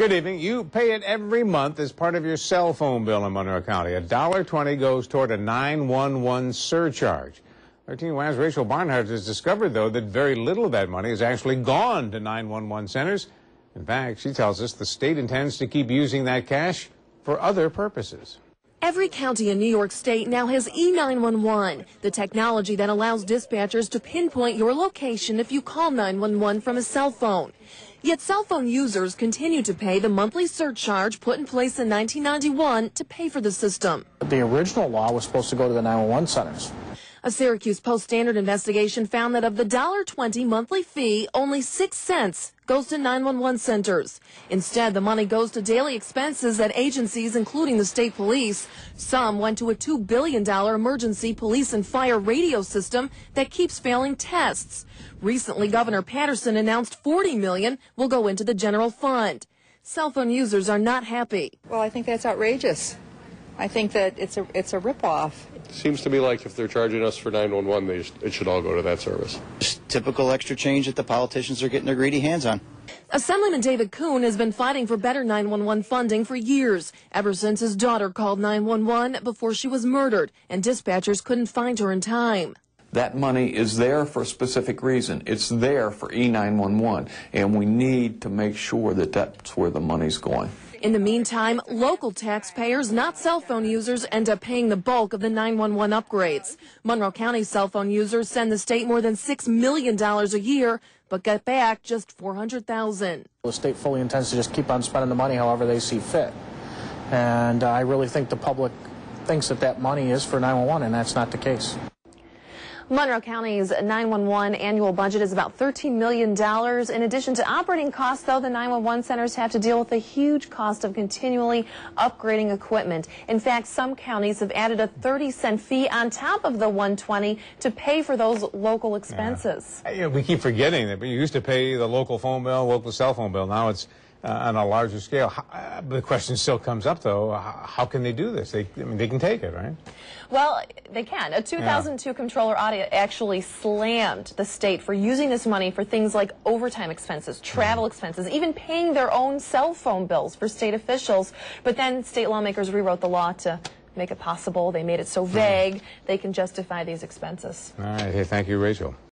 Good evening. You pay it every month as part of your cell phone bill in Monroe County. $1.20 goes toward a 911 surcharge. 13 WHAM's Rachel Barnhart has discovered, though, that very little of that money has actually gone to 911 centers. In fact, she tells us the state intends to keep using that cash for other purposes. Every county in New York State now has E911, the technology that allows dispatchers to pinpoint your location if you call 911 from a cell phone. Yet cell phone users continue to pay the monthly surcharge put in place in 1991 to pay for the system. The original law was supposed to go to the 911 centers. A Syracuse Post-Standard investigation found that of the $1.20 monthly fee, only 6 cents goes to 911 centers. Instead, the money goes to daily expenses at agencies, including the state police. Some went to a $2 billion emergency police and fire radio system that keeps failing tests. Recently, Governor Patterson announced $40 million will go into the general fund. Cell phone users are not happy. Well, I think that's outrageous. I think that it's a ripoff. Seems to me like if they're charging us for 911, it should all go to that service. Just typical extra change that the politicians are getting their greedy hands on. Assemblyman David Koon has been fighting for better 911 funding for years, ever since his daughter called 911 before she was murdered and dispatchers couldn't find her in time. That money is there for a specific reason. It's there for E911, and we need to make sure that that's where the money's going. In the meantime, local taxpayers, not cell phone users, end up paying the bulk of the 911 upgrades. Monroe County cell phone users send the state more than $6 million a year, but get back just $400,000. The state fully intends to just keep on spending the money however they see fit. And I really think the public thinks that that money is for 911, and that's not the case. Monroe County's 911 annual budget is about $13 million. In addition to operating costs, though, the 911 centers have to deal with a huge cost of continually upgrading equipment. In fact, some counties have added a 30-cent fee on top of the $1.20 to pay for those local expenses. Yeah, we keep forgetting that we used to pay the local phone bill, local cell phone bill. Now it's on a larger scale. The question still comes up, though, how can they do this? I mean, they can take it, right? Well, they can. A 2002 comptroller audit actually slammed the state for using this money for things like overtime expenses, travel expenses, even paying their own cell phone bills for state officials. But then state lawmakers rewrote the law to make it possible. They made it so vague they can justify these expenses. All right. Hey, thank you, Rachel.